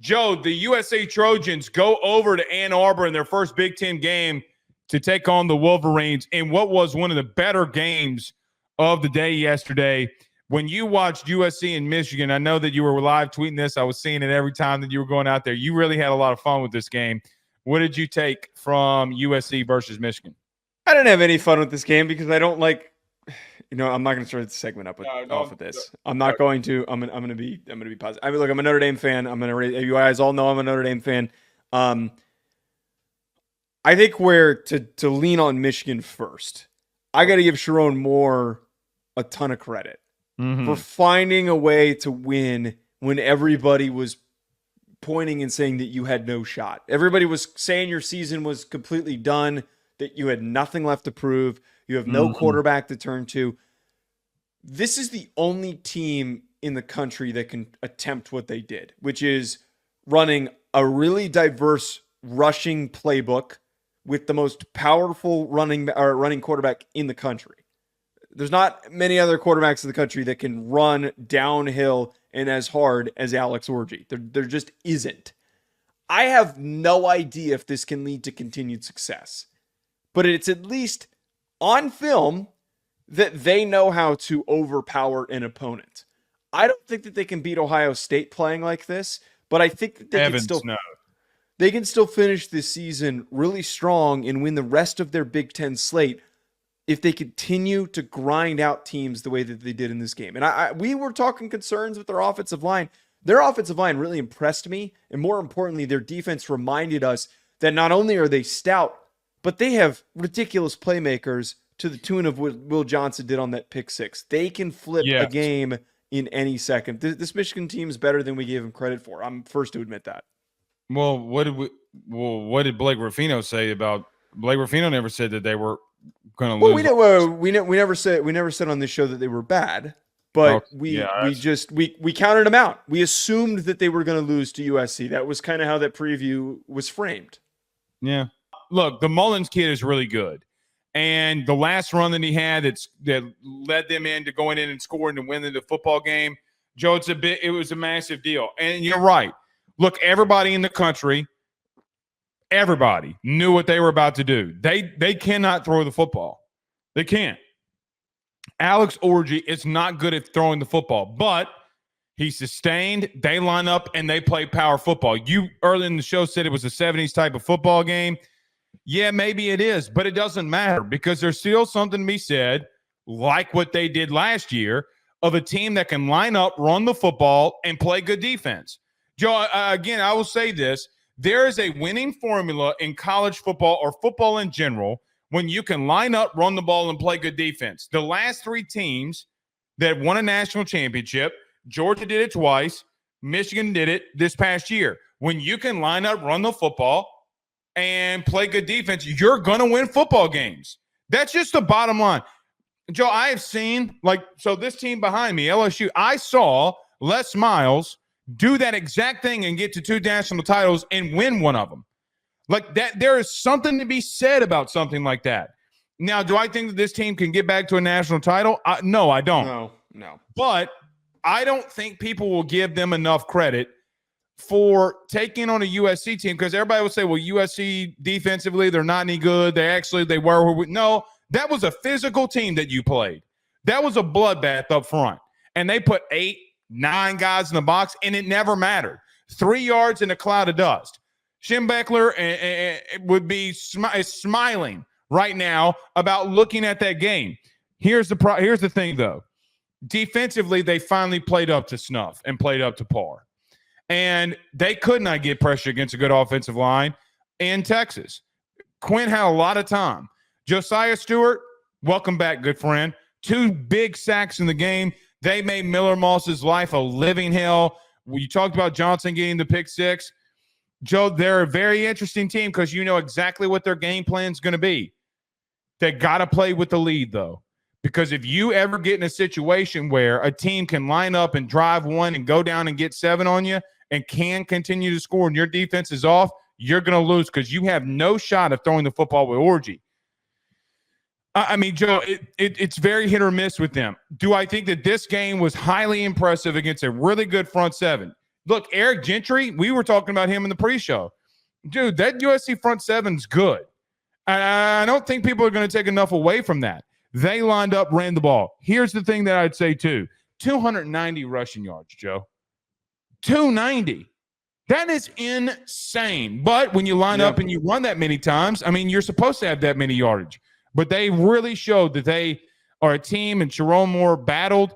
Joe, the USA Trojans go over to Ann Arbor in their first Big Ten game to take on the Wolverines in what was one of the better games of the day yesterday. When you watched USC and Michigan, I know that you were live tweeting this. I was seeing it every time that you were going out there. You really had a lot of fun with this game. What did you take from USC versus Michigan? I didn't have any fun with this game because I don't like. I'm not going to start the segment up off of this. I'm not going to. I'm going to be positive. I mean, look, I'm a Notre Dame fan. You guys all know I'm a Notre Dame fan. I think where to lean on Michigan first, I got to give Sharon Moore a ton of credit for finding a way to win when everybody was pointing and saying that you had no shot. Everybody was saying your season was completely done, that you had nothing left to prove. You have no quarterback to turn to. This is the only team in the country that can attempt what they did, which is running a really diverse rushing playbook with the most powerful running quarterback in the country. There's not many other quarterbacks in the country that can run downhill and as hard as Alex Orji. There just isn't. I have no idea if this can lead to continued success, but it's at least on film that they know how to overpower an opponent. I don't think that they can beat Ohio State playing like this, but I think that they can still finish this season really strong and win the rest of their Big Ten slate if they continue to grind out teams the way that they did in this game. And we were talking concerns with their offensive line. Their offensive line really impressed me, and more importantly, their defense reminded us that not only are they stout, but they have ridiculous playmakers to the tune of what Will Johnson did on that pick six. They can flip a game in any second. This Michigan team is better than we gave them credit for. I'm first to admit that. Well, what did Blake Ruffino say about Blake Ruffino? Never said that they were going to lose. We never said on this show that they were bad, but we counted them out. We assumed that they were going to lose to USC. That was kind of how that preview was framed. Yeah. Look, the Mullins kid is really good. And the last run that he had that led them into going in and scoring to win the football game, Joe, it was a massive deal. And you're right. Look, everybody in the country, everybody knew what they were about to do. They cannot throw the football. They can't. Alex Orji is not good at throwing the football, but he's sustained. They line up and they play power football. You early in the show said it was a 70s type of football game. Yeah, maybe it is, but it doesn't matter because there's still something to be said, like what they did last year, of a team that can line up, run the football, and play good defense. Joe, again, I will say this. There is a winning formula in college football or football in general when you can line up, run the ball, and play good defense. The last three teams that won a national championship, Georgia did it twice, Michigan did it this past year. When you can line up, run the football, and play good defense, you're going to win football games. That's just the bottom line. Joe, I have seen, this team behind me, LSU, I saw Les Miles do that exact thing and get to 2 national titles and win one of them. Like that, there is something to be said about something like that. Now, do I think that this team can get back to a national title? No, I don't. No. But I don't think people will give them enough credit for taking on a USC team, because everybody will say, well, USC defensively, they're not any good. They were. No, that was a physical team that you played. That was a bloodbath up front. And they put 8, 9 guys in the box, and it never mattered. 3 yards in a cloud of dust. Schembechler would be smiling right now about looking at that game. Here's the thing, though. Defensively, they finally played up to snuff and played up to par. And they could not get pressure against a good offensive line in Texas. Quinn had a lot of time. Josiah Stewart, welcome back, good friend. 2 big sacks in the game. They made Miller Moss's life a living hell. You talked about Johnson getting the pick 6. Joe, they're a very interesting team because you know exactly what their game plan is going to be. They got to play with the lead, though. Because if you ever get in a situation where a team can line up and drive one and go down and get 7 on you and can continue to score and your defense is off, you're going to lose because you have no shot of throwing the football with Orji. I mean, Joe, it's very hit or miss with them. Do I think that this game was highly impressive against a really good front seven? Look, Eric Gentry, we were talking about him in the pre-show. Dude, that USC front seven's good. I don't think people are going to take enough away from that. They lined up, ran the ball. Here's the thing that I'd say, too. 290 rushing yards, Joe. 290. That is insane. But when you line up and you run that many times, I mean, you're supposed to have that many yardage. But they really showed that they are a team, and Sharon Moore battled,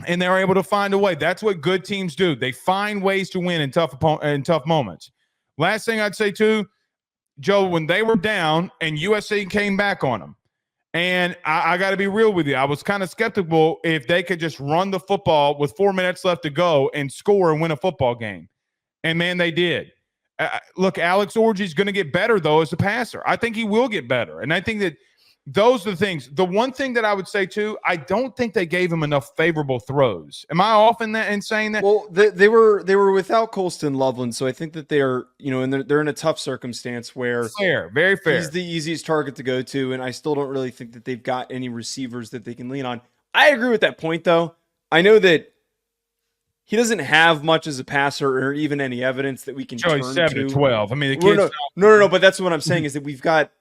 and they were able to find a way. That's what good teams do. They find ways to win in tough moments. Last thing I'd say, too, Joe, when they were down and USC came back on them, and I got to be real with you, I was kind of skeptical if they could just run the football with 4 minutes left to go and score and win a football game. And, man, they did. Look, Alex Orji's going to get better, though, as a passer. I think he will get better. And I think that those are the things. The one thing that I would say, too, I don't think they gave him enough favorable throws. Am I off in saying that? Well, they were without Colston Loveland, so I think that they're, and they're in a tough circumstance where fair, very fair. He's the easiest target to go to, and I still don't really think that they've got any receivers that they can lean on. I agree with that point, though. I know that he doesn't have much as a passer or even any evidence that we can turn to. 7 to 12. I mean, the kid's no. But that's what I'm saying is that we've got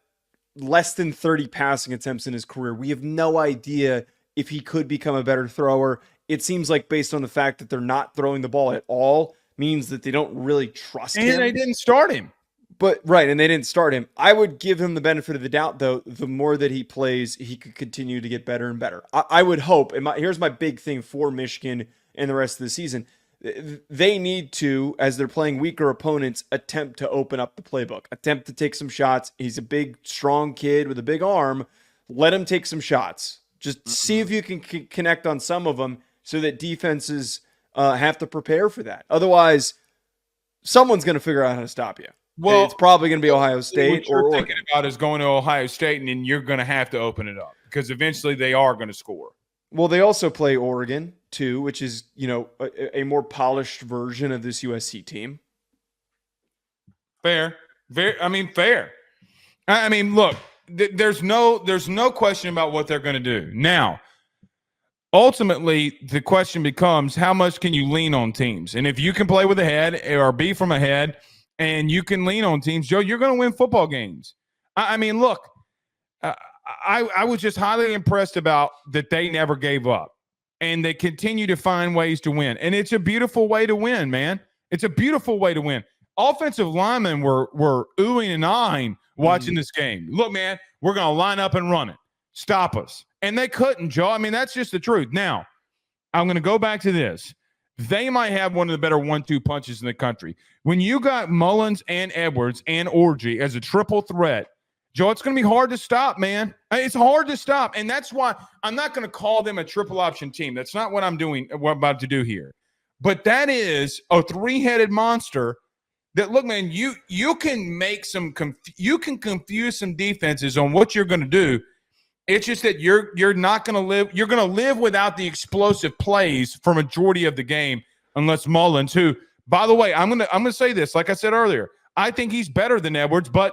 less than 30 passing attempts in his career. We have no idea if he could become a better thrower. It seems like based on the fact that they're not throwing the ball at all means that they don't really trust him. And they didn't start him. And they didn't start him. I would give him the benefit of the doubt, though. The more that he plays, he could continue to get better and better. I would hope. And here's my big thing for Michigan and the rest of the season. They need to, as they're playing weaker opponents, attempt to open up the playbook, attempt to take some shots. He's a big, strong kid with a big arm. Let him take some shots. Just see if you can connect on some of them so that defenses have to prepare for that. Otherwise, someone's going to figure out how to stop you. Well, it's probably going to be Ohio State. What you're thinking about is going to Ohio State, and then you're going to have to open it up because eventually they are going to score. Well, they also play Oregon, too, which is, a more polished version of this USC team. Fair. Fair. I mean, look, there's no question about what they're going to do. Now, ultimately, the question becomes how much can you lean on teams? And if you can play with a head or be from ahead and you can lean on teams, Joe, you're going to win football games. I mean, look, I was just highly impressed about that they never gave up. And they continue to find ways to win. And it's a beautiful way to win, man. It's a beautiful way to win. Offensive linemen were oohing and ahhing watching this game. Look, man, we're going to line up and run it. Stop us. And they couldn't, Joe. I mean, that's just the truth. Now, I'm going to go back to this. They might have one of the better 1-2 punches in the country. When you got Mullins and Edwards and Orji as a triple threat, Joe, it's going to be hard to stop, man. It's hard to stop, and that's why I'm not going to call them a triple option team. That's not what I'm about to do here. But that is a three-headed monster that, look, man, you can make you can confuse some defenses on what you're going to do. It's just that you're not going to live. You're going to live without the explosive plays for majority of the game, unless Mullins, who, by the way, I'm going to say this. Like I said earlier, I think he's better than Edwards, but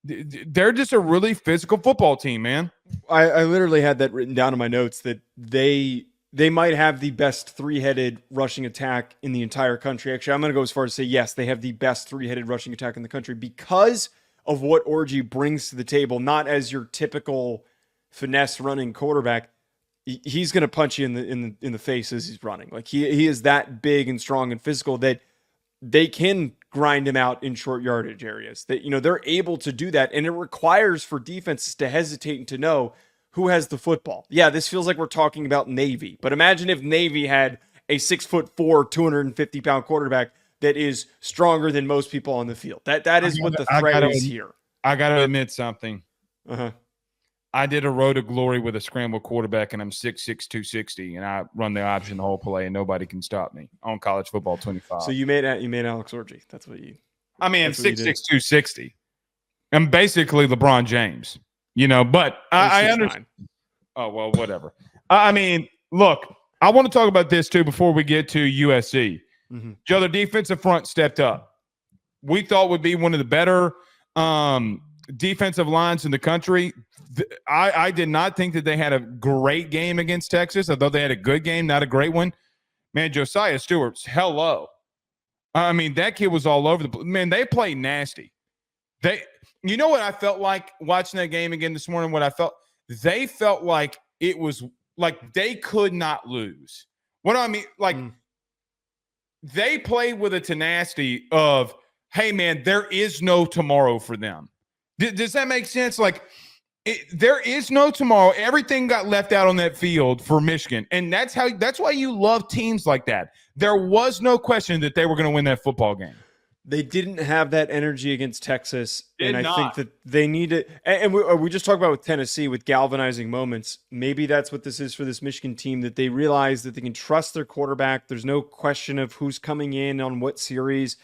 they're just a really physical football team, man. I literally had that written down in my notes that they might have the best three-headed rushing attack in the entire country. Actually, I'm going to go as far as to say, yes, they have the best three-headed rushing attack in the country because of what Orji brings to the table, not as your typical finesse running quarterback. He's going to punch you in the face as he's running. Like he is that big and strong and physical that they can grind him out in short yardage areas. That they're able to do that, and it requires for defenses to hesitate and to know who has the football. Yeah, this feels like we're talking about Navy, but imagine if Navy had a 6'4", 250-pound quarterback that is stronger than most people on the field. That is what the threat is here. I got to admit something. I did a road to glory with a scramble quarterback, and I'm 6'6", 260, and I run the option the whole play, and nobody can stop me on College Football 25. So you made Alex Orji. That's what you. I mean, 6'6", 260. I'm basically LeBron James, But I understand. Oh well, whatever. I mean, look, I want to talk about this too before we get to USC. Joe, the defensive front stepped up. We thought would be one of the better defensive lines in the country. I did not think that they had a great game against Texas. I thought they had a good game, not a great one. Man, Josiah Stewart's hello. I mean, that kid was all over the place. Man, they played nasty. You know what I felt like watching that game again this morning? They felt like it was like they could not lose. What do I mean? Like they played with a tenacity of, hey, man, there is no tomorrow for them. Does that make sense? Like, there is no tomorrow. Everything got left out on that field for Michigan. And that's why you love teams like that. There was no question that they were going to win that football game. They didn't have that energy against Texas. I think that they need to, and we just talked about with Tennessee with galvanizing moments. Maybe that's what this is for this Michigan team, that they realize that they can trust their quarterback. There's no question of who's coming in on what series.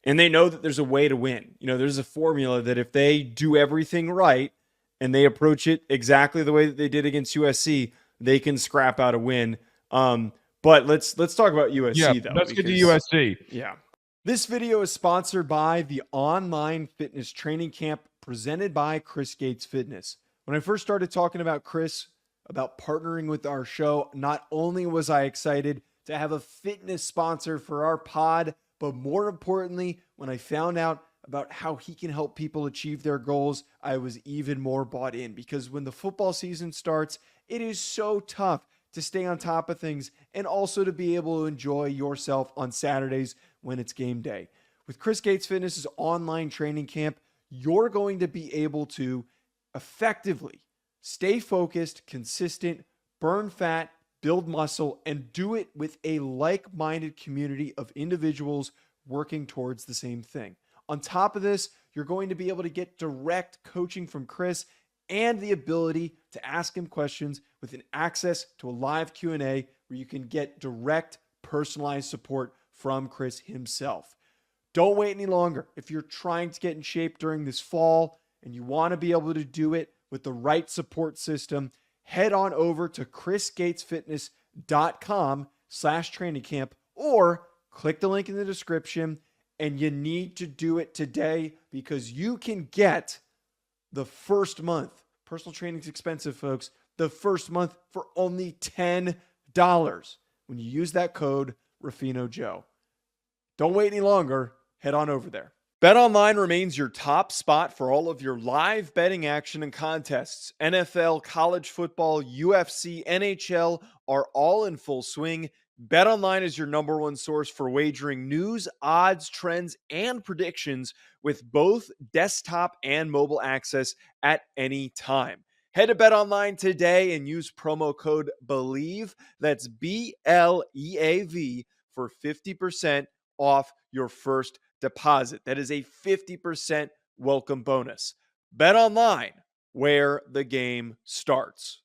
And they know that there's a way to win. You know, there's a formula that if they do everything right and they approach it exactly the way that they did against USC, they can scrap out a win. But let's talk about USC, though. Let's get to USC. Yeah. This video is sponsored by the online fitness training camp presented by Chris Gates Fitness. When I first started talking about Chris, about partnering with our show, not only was I excited to have a fitness sponsor for our pod, but more importantly, when I found out about how he can help people achieve their goals, I was even more bought in, because when the football season starts, it is so tough to stay on top of things and also to be able to enjoy yourself on Saturdays when it's game day. With Chris Gates Fitness's online training camp, you're going to be able to effectively stay focused, consistent, burn fat, build muscle, and do it with a like-minded community of individuals working towards the same thing. On top of this, you're going to be able to get direct coaching from Chris and the ability to ask him questions with an access to a live Q&A where you can get direct personalized support from Chris himself. Don't wait any longer. If you're trying to get in shape during this fall and you want to be able to do it with the right support system, head on over to chrisgatesfitness.com/training camp or click the link in the description. And you need to do it today because you can get the first month. Personal training is expensive, folks. The first month for only $10 when you use that code RuffinoJoe. Don't wait any longer. Head on over there. BetOnline remains your top spot for all of your live betting action and contests. NFL, college football, UFC, NHL are all in full swing. BetOnline is your number one source for wagering news, odds, trends, and predictions with both desktop and mobile access at any time. Head to BetOnline today and use promo code BELIEVE, that's BLEAV, for 50% off your first deposit. That is a 50% welcome bonus. BetOnline, where the game starts.